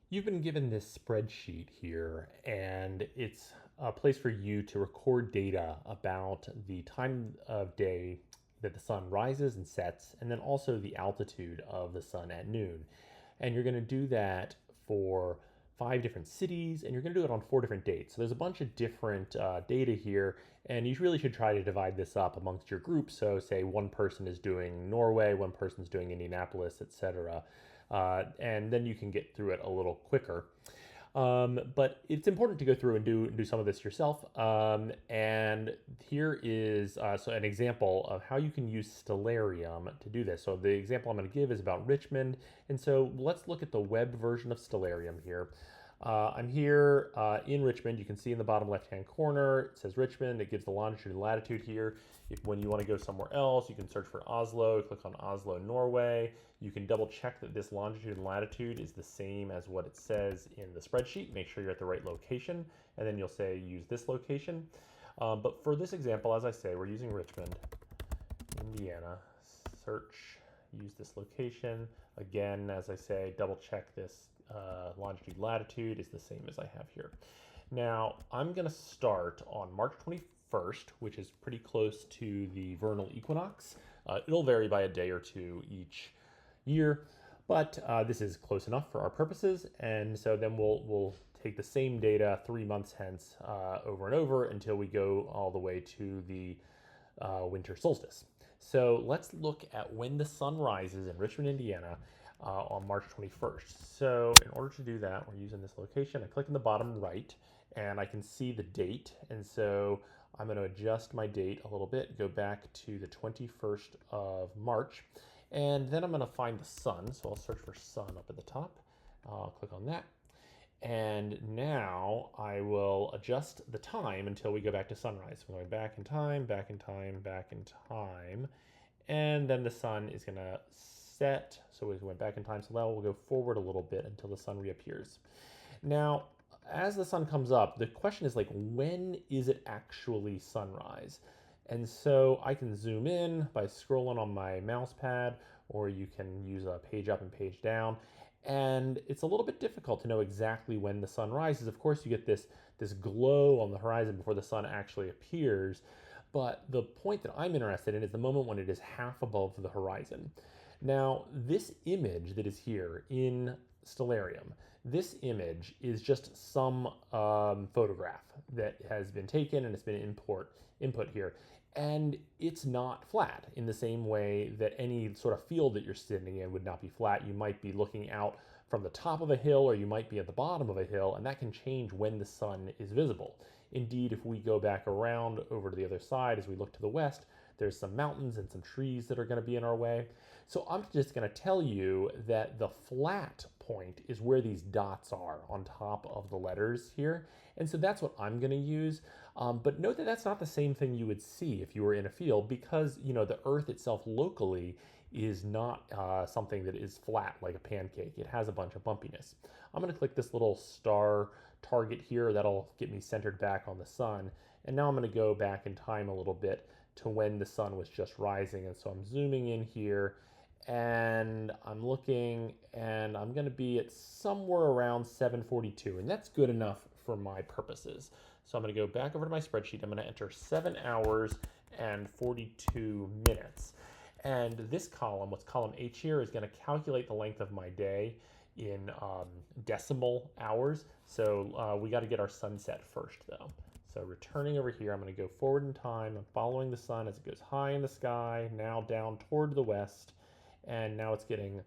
You've been given this spreadsheet here, and it's a place for you to record data about the time of day that the sun rises and sets, and then also the altitude of the sun at noon. And you're going to do that for 5 different cities, and you're going to do it on 4 different dates. So there's a bunch of different data here, and you really should try to divide this up amongst your groups. So, say one person is doing Norway, one person's doing Indianapolis, etc. And then you can get through it a little quicker. But it's important to go through and do some of this yourself. And here is so an example of how you can use Stellarium to do this. So the example I'm going to give is about Richmond. And so let's look at the web version of Stellarium here. I'm here in Richmond. You can see in the bottom left-hand corner, it says Richmond. It gives the longitude and latitude here. When you want to go somewhere else, you can search for Oslo, click on Oslo, Norway. You can double check that this longitude and latitude is the same as what it says in the spreadsheet. Make sure you're at the right location, and then you'll say use this location. But for this example, as I say, we're using Richmond, Indiana. Search, use this location. Again, as I say, double check this longitude latitude is the same as I have here. Now, I'm going to start on March 21st, which is pretty close to the vernal equinox. It'll vary by a day or two each year, but this is close enough for our purposes. And so then we'll take the same data 3 months hence over and over until we go all the way to the winter solstice. So let's look at when the sun rises in Richmond, Indiana on March 21st. So in order to do that, we're using this location. I click in the bottom right and I can see the date. And so I'm going to adjust my date a little bit, go back to the 21st of March, and then I'm going to find the sun. So I'll search for sun up at the top. I'll click on that. And now I will adjust the time until we go back to sunrise. So I'm going back in time, back in time, back in time. And then the sun is going to set. So we went back in time. So now we'll go forward a little bit until the sun reappears. Now, as the sun comes up, the question is like, when is it actually sunrise? And so I can zoom in by scrolling on my mouse pad, or you can use a page up and page down. And it's a little bit difficult to know exactly when the sun rises. Of course, you get this glow on the horizon before the sun actually appears. But the point that I'm interested in is the moment when it is half above the horizon. Now, this image that is here in Stellarium, this image is just some photograph that has been taken and it's been input here. And it's not flat in the same way that any sort of field that you're sitting in would not be flat. You might be looking out from the top of a hill, or you might be at the bottom of a hill, and that can change when the sun is visible. Indeed, if we go back around over to the other side as we look to the west, there's some mountains and some trees that are going to be in our way. So I'm just going to tell you that the flat point is where these dots are on top of the letters here. And so that's what I'm going to use. But note that that's not the same thing you would see if you were in a field, because the Earth itself locally is not something that is flat like a pancake. It has a bunch of bumpiness. I'm going to click this little star target here. That'll get me centered back on the sun. And now I'm going to go back in time a little bit to when the sun was just rising. And so I'm zooming in here and I'm looking, and I'm going to be at somewhere around 7:42, and that's good enough for my purposes. So I'm going to go back over to my spreadsheet. I'm going to enter 7 hours and 42 minutes. And this column, what's column H here, is going to calculate the length of my day in decimal hours. So we got to get our sunset first, though. So returning over here, I'm going to go forward in time. I'm following the sun as it goes high in the sky, now down toward the west, and now it's getting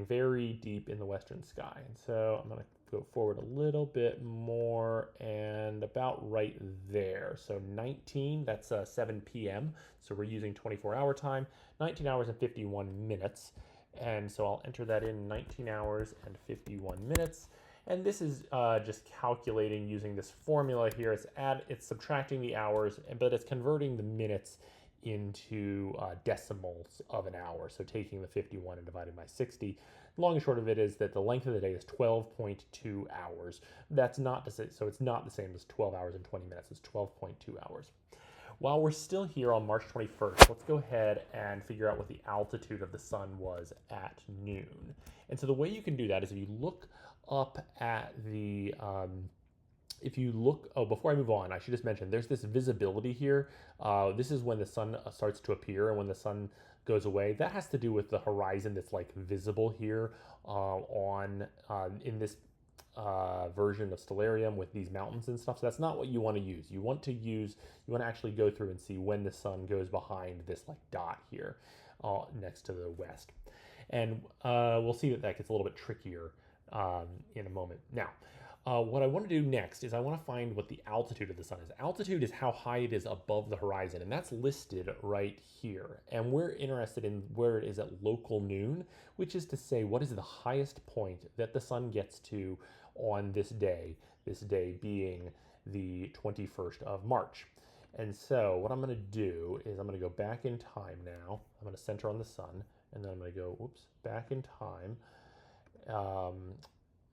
very deep in the western sky. And so I'm going to go forward a little bit more, and about right there. So 19, that's 7 p.m. So we're using 24-hour time, 19 hours and 51 minutes. And so I'll enter that in, 19 hours and 51 minutes. And this is just calculating using this formula here. It's subtracting the hours, but it's converting the minutes into decimals of an hour. So taking the 51 and dividing by 60. Long and short of it is that the length of the day is 12.2 hours. That's not to say, so it's not the same as 12 hours and 20 minutes. It's 12.2 hours. While we're still here on March 21st, let's go ahead and figure out what the altitude of the sun was at noon. And so the way you can do that is if you look up at the if you look, oh, before I move on, I should just mention there's this visibility here. This is when the sun starts to appear and when the sun goes away. That has to do with the horizon that's like visible here in this version of Stellarium with these mountains and stuff. So that's not what you want to use. You want to actually go through and see when the sun goes behind this like dot here next to the west. And we'll see that gets a little bit trickier in a moment. Now, what I want to do next is I want to find what the altitude of the sun is. Altitude is how high it is above the horizon, and that's listed right here. And we're interested in where it is at local noon, which is to say what is the highest point that the sun gets to on this day being the 21st of March. And so what I'm going to do is I'm going to go back in time now. I'm going to center on the sun, and then I'm going to go, back in time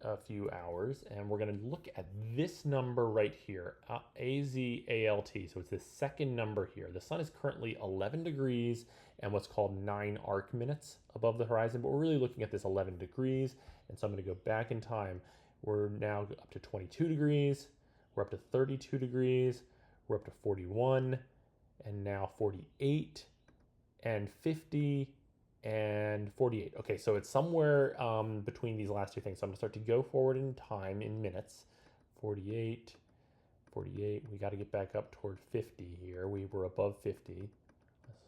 a few hours, and we're going to look at this number right here, AZALT. So it's the second number here. The sun is currently 11 degrees and what's called 9 arc minutes above the horizon, but we're really looking at this 11 degrees. And so I'm going to go back in time. We're now up to 22 degrees. We're up to 32 degrees. We're up to 41, and now 48 and 50 and 48. Okay, so it's somewhere between these last two things. So I'm gonna start to go forward in time in minutes. 48, we got to get back up toward 50 here. We were above 50.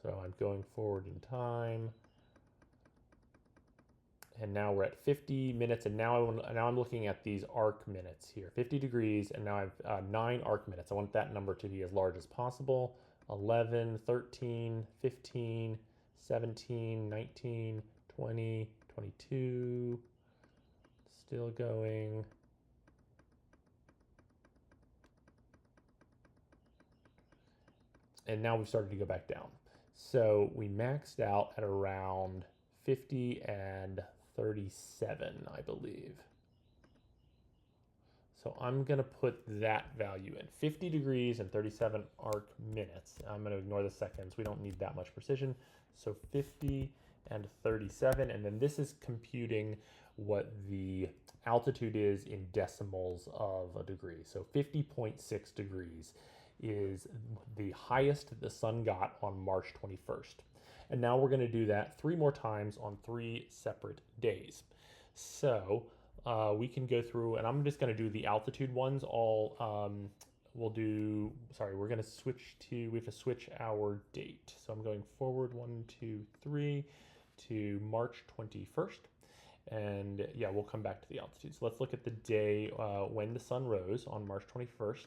So I'm going forward in time. And now we're at 50 minutes, and now I'm looking at these arc minutes here. 50 degrees, and now I've 9 arc minutes. I want that number to be as large as possible. 11, 13, 15, 17, 19, 20, 22, still going. And now we've started to go back down. So we maxed out at around 50 and 37, I believe. So I'm going to put that value in 50 degrees and 37 arc minutes. I'm going to ignore the seconds. We don't need that much precision. So 50 and 37. And then this is computing what the altitude is in decimals of a degree. So 50.6 degrees is the highest the sun got on March 21st. And now we're going to do that 3 more times on 3 separate days. So we can go through, and I'm just going to do the altitude ones all. We're going to switch we have to switch our date. So I'm going forward 1, 2, 3 to March 21st. And yeah, we'll come back to the altitude. So let's look at the day when the sun rose on March 21st.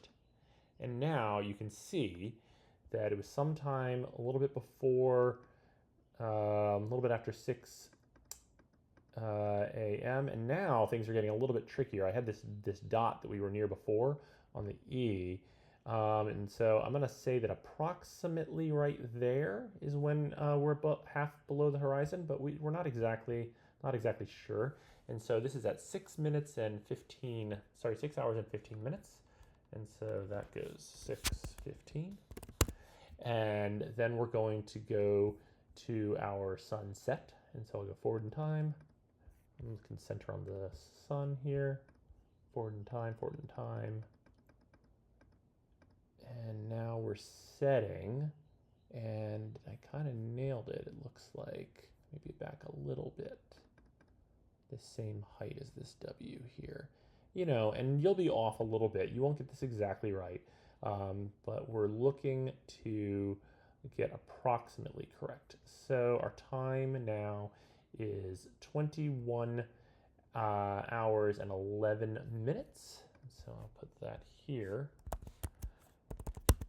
And now you can see that it was sometime a little bit before, a little bit after 6 a.m. And now things are getting a little bit trickier. I had this dot that we were near before on the E. And so I'm going to say that approximately right there is when we're about half below the horizon, but we're not exactly sure. And so this is at 6 hours and 15 minutes. And so that goes 6:15. And then we're going to go to our sunset. And so I'll go forward in time. I'm just going to center on the sun here. Forward in time. And now we're setting. And I kind of nailed it. It looks like maybe back a little bit. The same height as this W here. You know, and you'll be off a little bit. You won't get this exactly right, but we're looking to get approximately correct. So our time now is 21 hours and 11 minutes. So I'll put that here.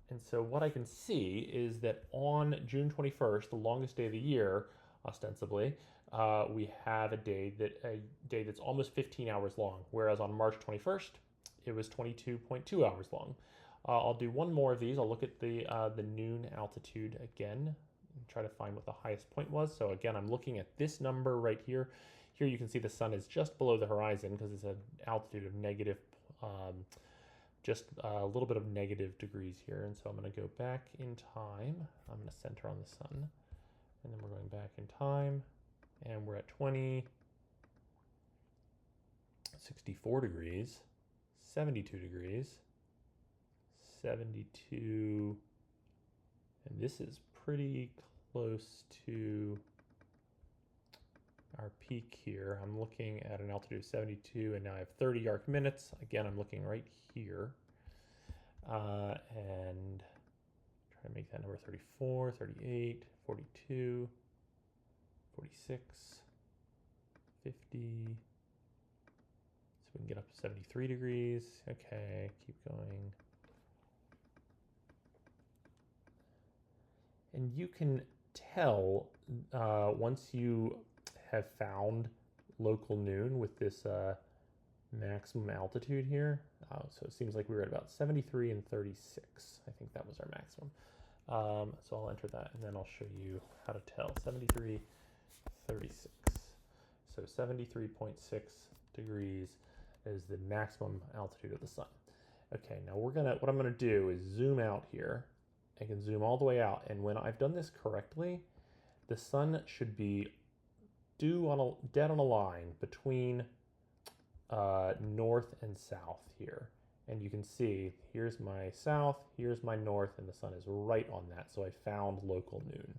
And so what I can see is that on June 21st, the longest day of the year, ostensibly, we have a day that's almost 15 hours long, whereas on March 21st, it was 22.2 hours long. I'll do one more of these. I'll look at the noon altitude again and try to find what the highest point was. So again, I'm looking at this number right here. Here you can see the sun is just below the horizon because it's an altitude of negative, just a little bit of negative degrees here. And so I'm going to go back in time. I'm going to center on the sun, and then we're going back in time. And we're at 20. 64 degrees, 72 degrees, 72, and this is pretty close to our peak here. I'm looking at an altitude of 72, and now I have 30 arc minutes. Again, I'm looking right here. And try to make that number 34, 38, 42, 46, 50. So we can get up to 73 degrees. Okay, keep going. And you can tell once you have found local noon with this maximum altitude here. So it seems like we were at about 73 and 36. I think that was our maximum. So I'll enter that and then I'll show you how to tell. 73, 36. So 73.6 degrees is the maximum altitude of the sun. Okay, now what I'm gonna do is zoom out here. I can zoom all the way out, and when I've done this correctly, the sun should be dead on a line between north and south here. And you can see here's my south, here's my north, and the sun is right on that. So I found local noon.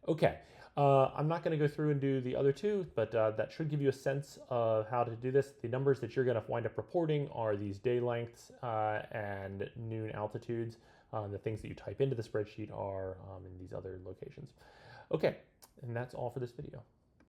Okay, I'm not going to go through and do the other two, but that should give you a sense of how to do this. The numbers that you're going to wind up reporting are these day lengths and noon altitudes. The things that you type into the spreadsheet are in these other locations. Okay, and that's all for this video.